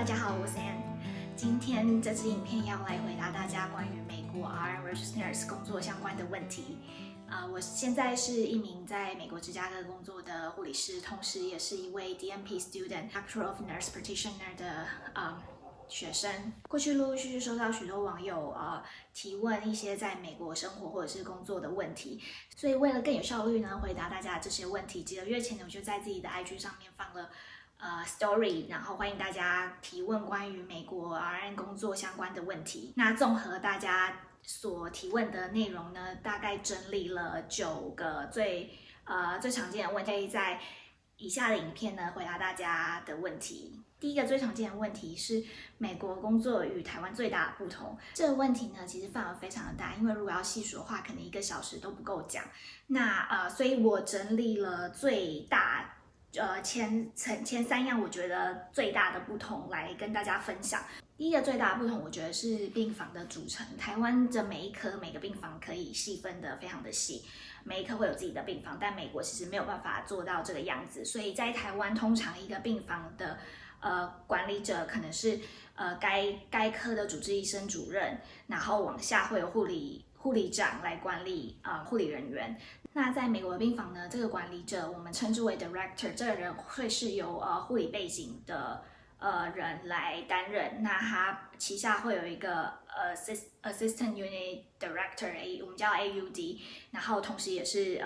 大家好，我是 Ann。今天这支影片要来回答大家关于美国 RN Registered Nurse 工作相关的问题。我现在是一名在美国芝加哥工作的护理师，同时也是一位 DNP Student Doctor of Nurse Practitioner 的学生。过去陆陆续续收到许多网友提问一些在美国生活或者是工作的问题，所以为了更有效率呢，回答大家这些问题，几个月前呢，我就在自己的 IG 上面放了story， 然后欢迎大家提问关于美国 RN 工作相关的问题。那综合大家所提问的内容呢，大概整理了9个最常见的问题，在以下的影片呢回答大家的问题。第一个最常见的问题是美国工作与台湾最大的不同。这个问题呢，其实范围非常的大，因为如果要细数的话，可能1个小时都不够讲。那所以我整理了最大前3样我觉得最大的不同来跟大家分享。第一个最大的不同，我觉得是病房的组成。台湾的每个病房可以细分的非常的细，每一科会有自己的病房，但美国其实没有办法做到这个样子。所以在台湾，通常一个病房的管理者可能是该科的主治医生主任，然后往下会有护理长来管理护理人员。那在美国的病房呢，这个管理者我们称之为 director， 这个人会是由护理背景的人来担任。那他旗下会有一个assistant unit director， 我们叫 AUD， 然后同时也是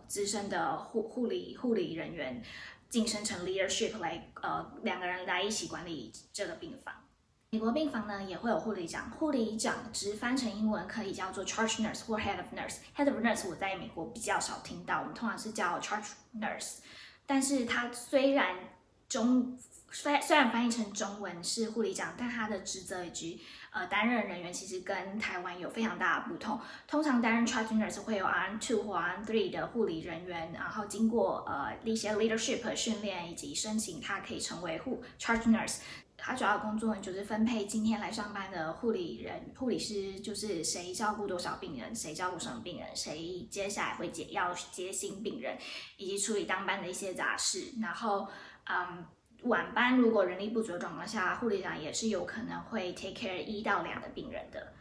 资深的护理人员晋升成 leadership 来2个人来一起管理这个病房。美国病房呢也会有护理长，护理长直翻成英文可以叫做 charge nurse 或 head of nurse。head of nurse 我在美国比较少听到，我们通常是叫 charge nurse。但是它虽然翻译成中文是护理长，但它的职责以及担任人员其实跟台湾有非常大的不同。通常担任 charge nurse 会有 RN2 或 RN3 的护理人员，然后经过一些 leadership 训练以及申请，他可以成为charge nurse。他主要的工作呢，就是分配今天来上班的护理师，就是谁照顾多少病人，谁照顾什么病人，谁接下来会要接新病人，以及处理当班的一些杂事。然后晚班如果人力不足的状况下，护理长也是有可能会 take care 1到2的病人的。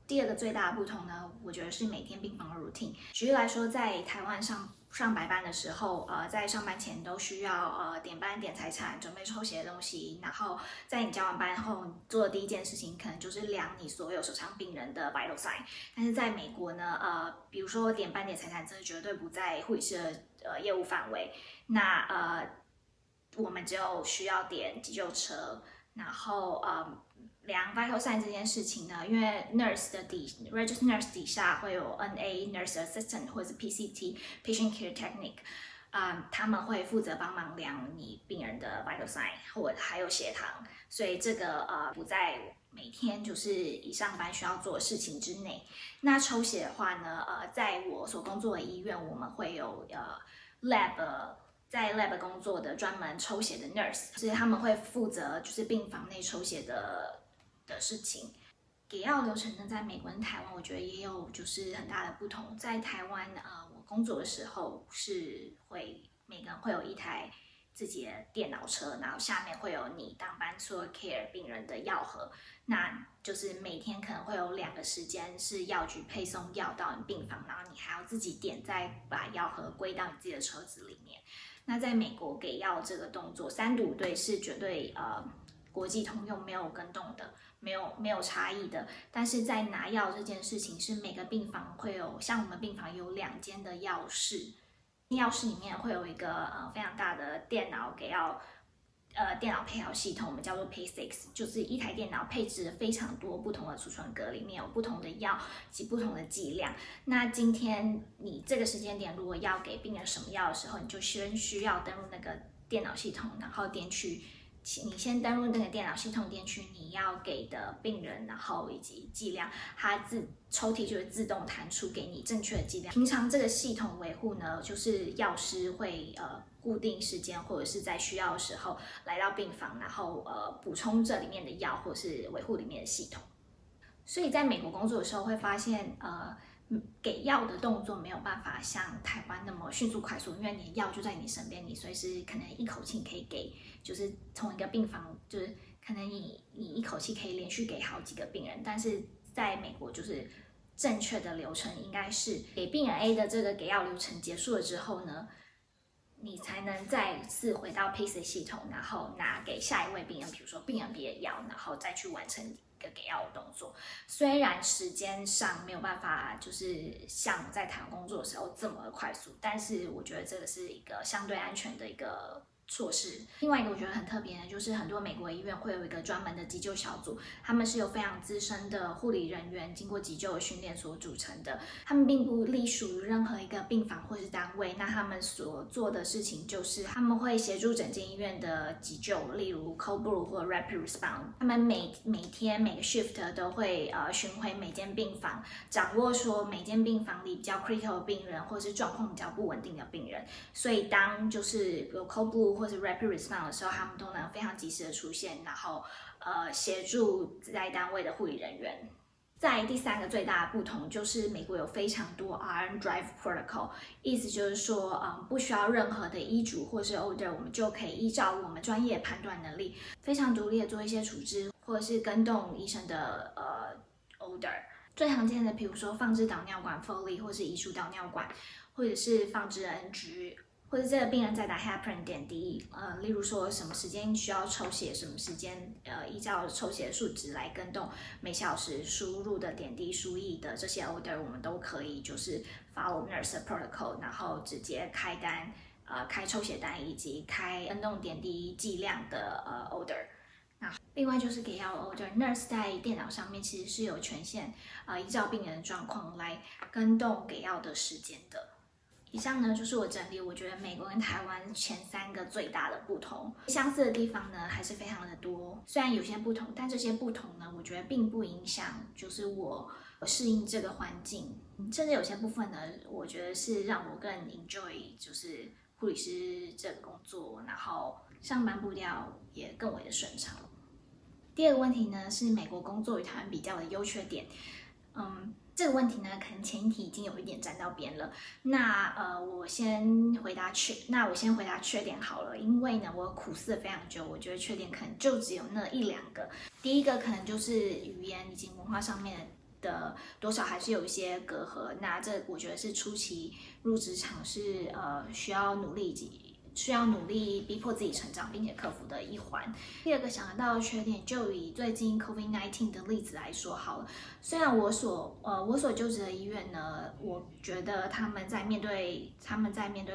第二个最大的不同呢，我觉得是每天病房的 routine。举例来说，在台湾上白班的时候，在上班前都需要点班点财产，准备抽血的东西，然后在你交完班后做的第一件事情可能就是量你所有手上病人的 vital sign。但是在美国呢，比如说点班点财产，这绝对不在护理师的业务范围。那我们就需要点急救车，然后量 vital sign 这件事情呢，因为 registered nurse 底下会有 NA nurse assistant 或者是 PCT patient care technique， 他们会负责帮忙量你病人的 vital sign 或还有血糖，所以这个不在每天就是一上班需要做的事情之内。那抽血的话呢，在我所工作的医院，我们会有在 lab 工作的专门抽血的 nurse， 所以他们会负责就是病房内抽血的事情。给药流程呢，在美国跟台湾，我觉得也有就是很大的不同。在台湾，我工作的时候是每个人会有一台自己的电脑车，然后下面会有你当班所有 care 病人的药盒。那就是每天可能会有2个时间是药局配送药到你病房，然后你还要自己点，再把药盒归到你自己的车子里面。那在美国给药这个动作，3读5对是绝对国际通用，没有跟动的，没有差异的。但是在拿药这件事情，是每个病房会有，像我们病房有2间的药室，药室里面会有一个非常大的电脑给药。电脑配好系统，我们叫做 P6， 就是一台电脑配置了非常多不同的储存格，里面有不同的药及不同的剂量。那今天你这个时间点如果要给病人什么药的时候，你就先需要登录那个电脑系统，然后你先登录那个电脑系统，点取你要给的病人，然后以及剂量，它抽屉就会自动弹出给你正确的剂量。平常这个系统维护呢，就是药师会固定时间或者是在需要的时候来到病房，然后补充这里面的药或是维护里面的系统。所以在美国工作的时候会发现，给药的动作没有办法像台湾那么迅速快速，因为你的药就在你身边，你随时可能一口气可以给，就是从一个病房就是可能你一口气可以连续给好几个病人，但是在美国就是正确的流程应该是给病人 A 的这个给药流程结束了之后呢，你才能再次回到 PACE 系统，然后拿给下一位病人，比如说病人 B 的药，然后再去完成一个给药的动作。虽然时间上没有办法就是像在台湾工作的时候这么快速，但是我觉得这个是一个相对安全的一个措施。另外一个我觉得很特别的就是很多美国医院会有一个专门的急救小组，他们是由非常资深的护理人员经过急救的训练所组成的，他们并不隶属于任何一个病房或是单位，那他们所做的事情就是他们会协助整间医院的急救，例如 Cold Blue 或 Rapid Response， 他们每天每个 shift 都会巡回每间病房，掌握说每间病房里比较 critical 的病人或是状况比较不稳定的病人，所以当就是有 Cold Blue 或是 Rapid Response 的时候，他们都能非常及时的出现，然后协助在单位的护理人员。在第三个最大的不同就是美国有非常多 RN Drive Protocol， 意思就是说，不需要任何的医嘱或是 order， 我们就可以依照我们专业判断能力，非常独立的做一些处置，或者是跟动医生的order。最常见的，比如说放置导尿管 Foley， 或是移除导尿管，或者是放置 NG。或者这个病人在打 heparin 点滴，例如说什么时间需要抽血，什么时间依照抽血的数值来跟动每小时输入的点滴输液的这些 order， 我们都可以就是 follow nurse 的 protocol， 然后直接开单，开抽血单以及开跟动点滴剂量的order。那另外就是给药 order，nurse 在电脑上面其实是有权限依照病人的状况来跟动给药的时间的。以上呢就是我整理，我觉得美国跟台湾前3个最大的不同，相似的地方呢还是非常的多。虽然有些不同，但这些不同呢，我觉得并不影响，就是我适应这个环境，甚至有些部分呢，我觉得是让我更 enjoy，就是护理师这个工作，然后上班步调也更为的顺畅。第二个问题呢是美国工作与台湾比较的优缺点。这个问题呢，可能前一题已经有一点沾到边了。那我先回答缺点好了，因为呢，我苦思了非常久，我觉得缺点可能就只有那1-2个。第一个可能就是语言以及文化上面的多少还是有一些隔阂，那这我觉得是初期入职场是需要努力逼迫自己成长并且克服的一环。第二个想得到的缺点，就以最近 COVID-19 的例子来说好了。虽然我所就职的医院呢，我觉得他们在面对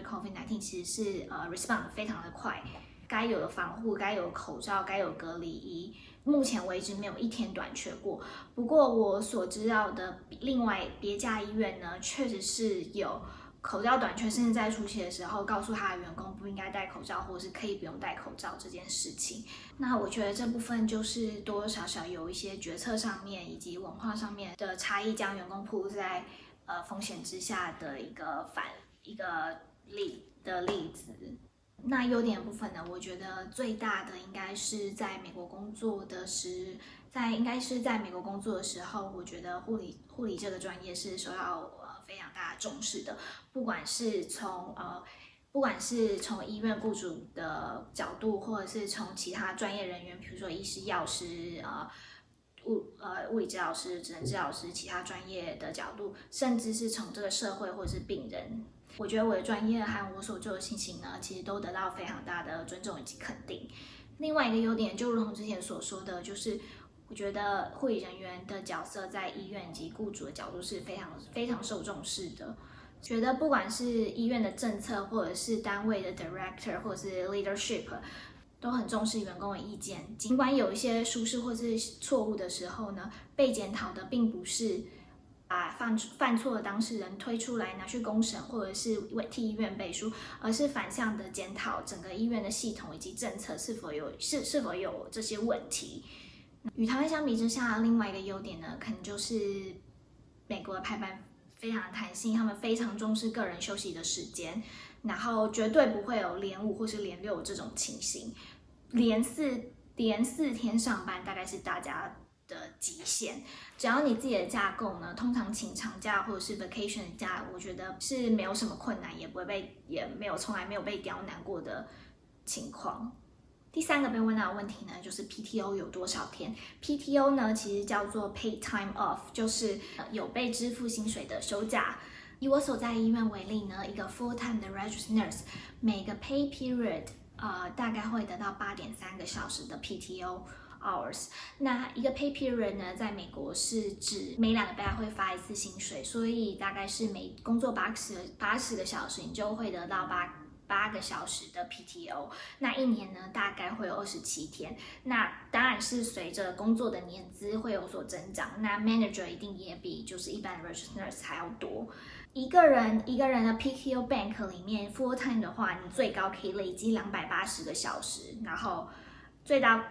COVID-19 其实是respond 非常的快，该有的防护、该有的口罩、该有隔离衣，目前为止没有一天短缺过。不过我所知道的另外别家医院呢，确实是有口罩短缺，甚至在初期的时候告诉他的员工不应该戴口罩，或是可以不用戴口罩这件事情。那我觉得这部分就是多多少少有一些决策上面以及文化上面的差异，将员工暴露在风险之下的一个例子。那优点的部分呢，我觉得最大的应该是在美国工作的时候，我觉得护理这个专业是受到非常大的重视的，不管是从医院雇主的角度，或者是从其他专业人员，比如说医师、药师、物理治疗师、职能治疗师，其他专业的角度，甚至是从这个社会或者是病人。我觉得我的专业和我所做的事情呢，其实都得到非常大的尊重以及肯定。另外一个优点，就如同之前所说的，就是我觉得护理人员的角色在医院以及雇主的角度是非常非常受重视的。觉得不管是医院的政策，或者是单位的 director 或者是 leadership， 都很重视员工的意见。尽管有一些疏失或是错误的时候呢，被检讨的并不是把犯错的当事人推出来拿去公审，或者是替医院背书，而是反向的检讨整个医院的系统以及政策是否有这些问题。与台湾相比之下，另外一个优点呢，可能就是美国的排班非常弹性，他们非常重视个人休息的时间，然后绝对不会有连5或是连6这种情形，连4天上班大概是大家的极限。只要你自己的架构呢，通常请长假或者是 vacation 假，我觉得是没有什么困难，从来没有被刁难过的情况。第3个被问到的问题呢，就是 PTO 有多少天？PTO 呢，其实叫做 paid time off， 就是有被支付薪水的休假。以我所在医院为例呢，一个 full-time 的 registered nurse， 每个 pay period 大概会得到8.3个小时的 PTO hours。那一个 pay period 呢，在美国是指每2个礼拜会发一次薪水，所以大概是每工作80个小时，你就会得到8个小时的 PTO， 那1年呢大概会有27天，那当然是随着工作的年资会有所增长，那 manager 一定也比就是一般的 registered nurse 还要多。一个人的 PTO bank 里面 full time 的话，你最高可以累积280个小时，然后最高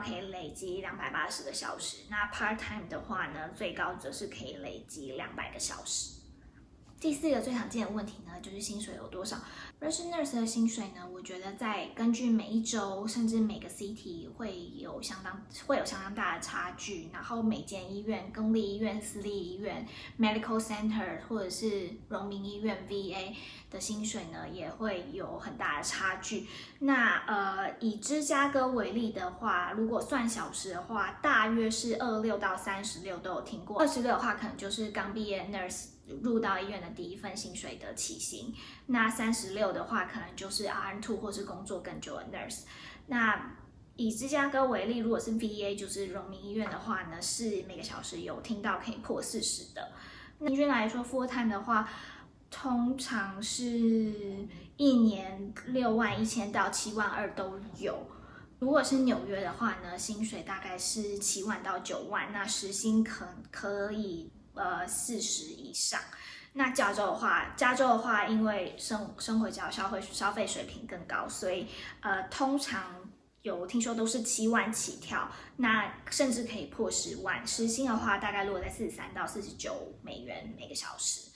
可以累积280个小时，那 part time 的话呢，最高则是可以累积200个小时。第4个最常见的问题呢，就是薪水有多少。Registered nurse 的薪水呢，我觉得在根据每一州甚至每个 city 会有相当大的差距，然后每间医院、公立医院、私立医院、medical center 或者是荣民医院 VA 的薪水呢，也会有很大的差距。那以芝加哥为例的话，如果算小时的话，大约是26到36都有听过，26的话可能就是刚毕业 nurse 入到医院的第一份薪水的起薪，那36的话可能就是 RN2 或是工作更久的 nurse。那以芝加哥为例，如果是 VA 就是荣民医院的话呢，是每个小时有听到可以破40的。平均来说 full time 的话，通常是1年61000到7万2都有。如果是纽约的话呢，薪水大概是7万到9万，那时薪可以40以上。那加州的话，因为生活交消费水平更高，所以通常有听说都是7万起跳，那甚至可以破10万。时薪的话，大概落在43到49美元每个小时。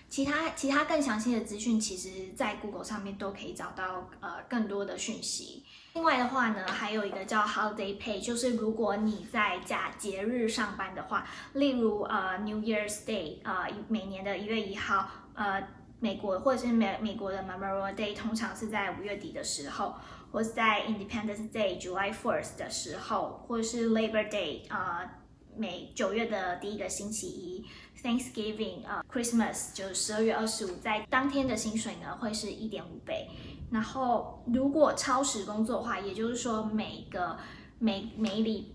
其他更详细的资讯，其实在 Google 上面都可以找到更多的讯息。另外的话呢，还有一个叫 Holiday Pay， 就是如果你在节日上班的话，例如New Year's Day， 每年的1月1号，美国或者是美国的 Memorial Day 通常是在5月底的时候，或是在 Independence Day July 4th 的时候，或者是 Labor Day， 9月的第1个星期一。Thanksgiving Christmas 就是12月25，在当天的薪水呢会是1.5倍。然后如果超时工作的话，也就是说每个礼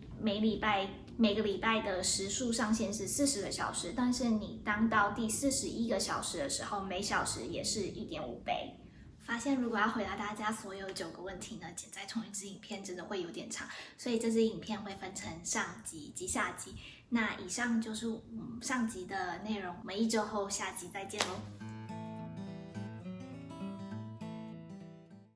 拜的时数上限是40个小时，但是你当到第41个小时的时候，每小时也是1.5倍。发现如果要回答大家所有9个问题呢，剪在同一支影片真的会有点长，所以这支影片会分成上集及下集。那以上就是上集的内容，我们1周后下集再见喽。